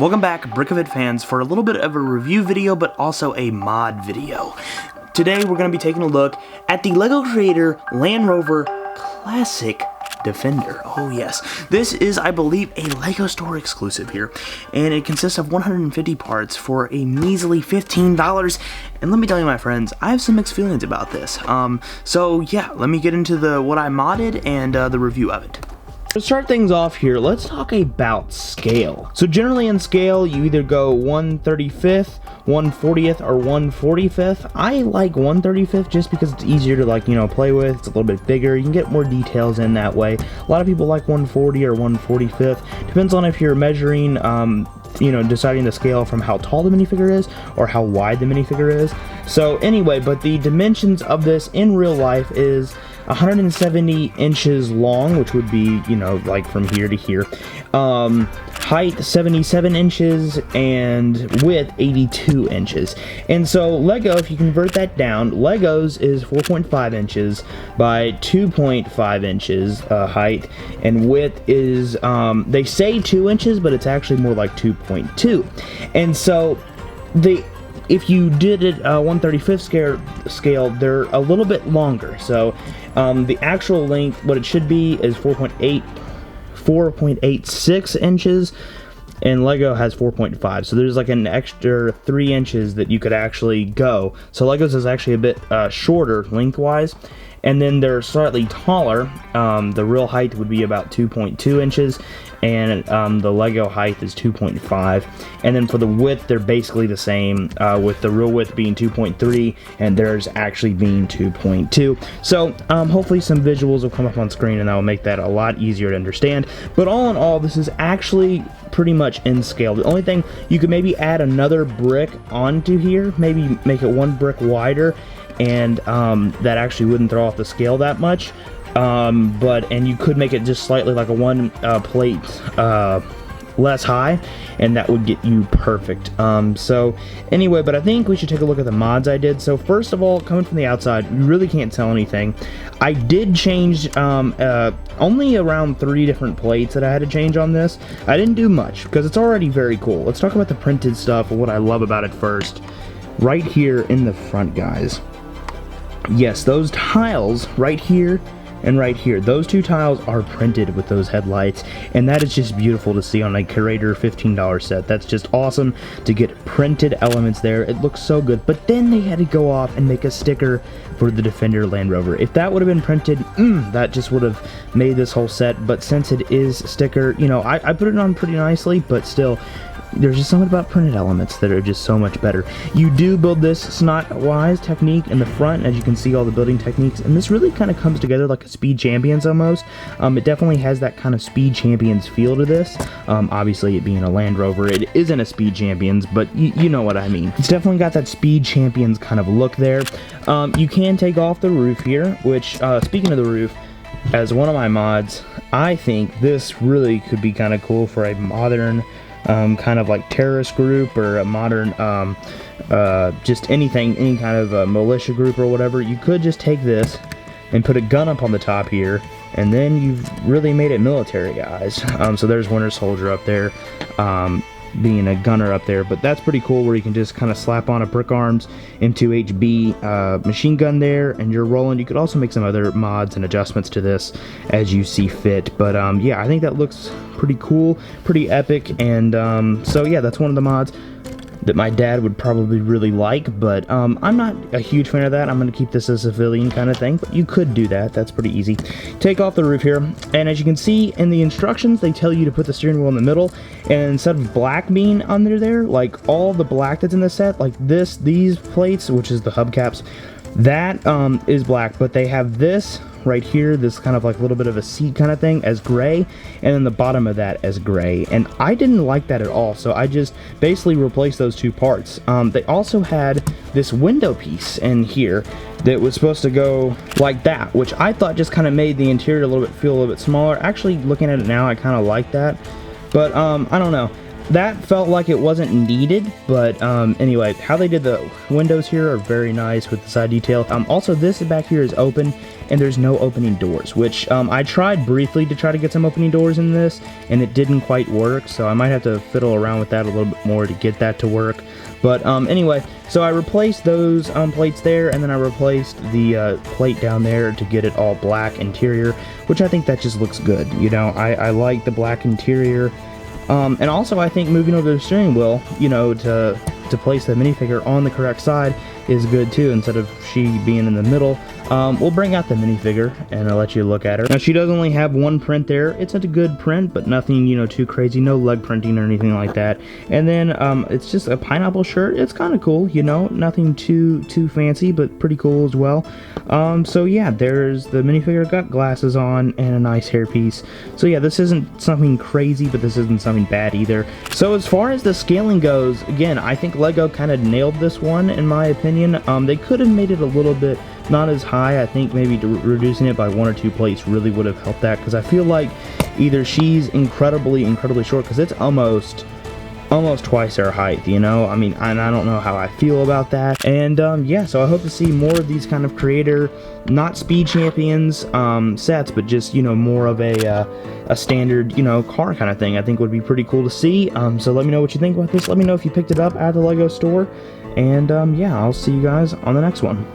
Welcome back, Brickafit fans, for a little bit of a review video, but also a mod video. Today, we're going to be taking a look at the Lego Creator Land Rover Classic Defender. Oh yes, this is, I believe, a Lego store exclusive here, and it consists of 150 parts for a measly $15. And let me tell you, my friends, I have some mixed feelings about this. So yeah, let me get into what I modded and the review of it. To start things off here, let's talk about scale. So generally in scale, you either go 1/35th, 1/40th, or 1/45th. I like 1/35th just because it's easier to play with. It's a little bit bigger. You can get more details in that way. A lot of people like 1/40 or 1/45th. Depends on if you're measuring, deciding the scale from how tall the minifigure is or how wide the minifigure is. So anyway, but the dimensions of this in real life is 170 inches long, which would be, like from here to here. Height 77 inches and width 82 inches. And so Lego, if you convert that down, Lego's is 4.5 inches by 2.5 inches height, and width is, they say 2 inches, but it's actually more like 2.2. And so if you did it 1/35th scale, they're a little bit longer. So the actual length, what it should be, is 4.86 inches, and Lego has 4.5. So there's like an extra 3 inches that you could actually go. So Lego's is actually a bit shorter lengthwise. And then they're slightly taller. The real height would be about 2.2 inches, and the Lego height is 2.5. And then for the width, they're basically the same, with the real width being 2.3 and theirs actually being 2.2. So hopefully some visuals will come up on screen, and that will make that a lot easier to understand. But all in all, this is actually pretty much in scale. The only thing, you could maybe add another brick onto here, maybe make it 1 brick wider, and that actually wouldn't throw off the scale that much. And you could make it just slightly like a 1 plate less high, and that would get you perfect. So anyway, but I think we should take a look at the mods I did. So first of all, coming from the outside, you really can't tell anything. I did change only around 3 different plates that I had to change on this. I didn't do much because it's already very cool. Let's talk about the printed stuff and what I love about it first. Right here in the front, guys. Yes, those tiles right here and right here, those 2 tiles are printed with those headlights, and that is just beautiful to see on a Creator $15 set. That's just awesome to get printed elements there. It looks so good. But then they had to go off and make a sticker for the Defender Land Rover. If that would have been printed, that just would have made this whole set. But since it is sticker, I put it on pretty nicely, but still, there's just something about printed elements that are just so much better. You do build this snot-wise technique in the front, as you can see all the building techniques, and this really kind of comes together like a Speed Champions almost. It definitely has that kind of Speed Champions feel to this. Obviously, it being a Land Rover, it isn't a Speed Champions, but you know what I mean. It's definitely got that Speed Champions kind of look there. You can take off the roof here, which, speaking of the roof, as one of my mods, I think this really could be kind of cool for a modern kind of like terrorist group, or a modern just anything, any kind of militia group or whatever. You could just take this and put a gun up on the top here, and then you've really made it military, guys. So there's Winter Soldier up there, being a gunner up there, but that's pretty cool, where you can just kind of slap on a Brick Arms M2HB machine gun there, and you're rolling. You could also make some other mods and adjustments to this as you see fit, but yeah, I think that looks pretty cool, pretty epic. And so yeah, that's one of the mods that my dad would probably really like, but I'm not a huge fan of that. I'm going to keep this as a civilian kind of thing, but you could do that. That's pretty easy. Take off the roof here, and as you can see in the instructions, they tell you to put the steering wheel in the middle, and instead of black being under there, like all the black that's in the set, like these plates, which is the hubcaps, that is black, but they have this right here, this kind of like a little bit of a seat kind of thing, as gray, and then the bottom of that as gray, and I didn't like that at all, so I just basically replaced those 2 parts. They also had this window piece in here that was supposed to go like that, which I thought just kind of made the interior feel a little bit smaller. Actually, looking at it now, I kind of like that, but I don't know. that felt like it wasn't needed, but anyway, how they did the windows here are very nice with the side detail. Also, this back here is open, and there's no opening doors, which I tried briefly to try to get some opening doors in this, and it didn't quite work, so I might have to fiddle around with that a little bit more to get that to work. But anyway, so I replaced those plates there, and then I replaced the plate down there to get it all black interior, which I think that just looks good. You know, I like the black interior. And also, I think moving over the steering wheel, you know, to place the minifigure on the correct side is good too, instead of she being in the middle. We'll bring out the minifigure and I'll let you look at her. Now, she does only have one print there. It's a good print, but nothing, you know, too crazy. No leg printing or anything like that. And then it's just a pineapple shirt. It's kind of cool, you know, nothing too fancy, but pretty cool as well. So yeah, there's the minifigure, got glasses on and a nice hairpiece. So yeah, this isn't something crazy, but this isn't something bad either. So as far as the scaling goes, again, I think Lego kind of nailed this one in my opinion. They could have made it a little bit not as high. I think maybe reducing it by 1 or 2 plates really would have helped that, because I feel like either she's incredibly short, because it's almost twice her height, you know. I mean, and I don't know how I feel about that. And yeah, so I hope to see more of these kind of creator, not Speed Champions sets, but just, you know, more of a standard, you know, car kind of thing. I think would be pretty cool to see. So let me know what you think about this. Let me know if you picked it up at the Lego store. And yeah, I'll see you guys on the next one.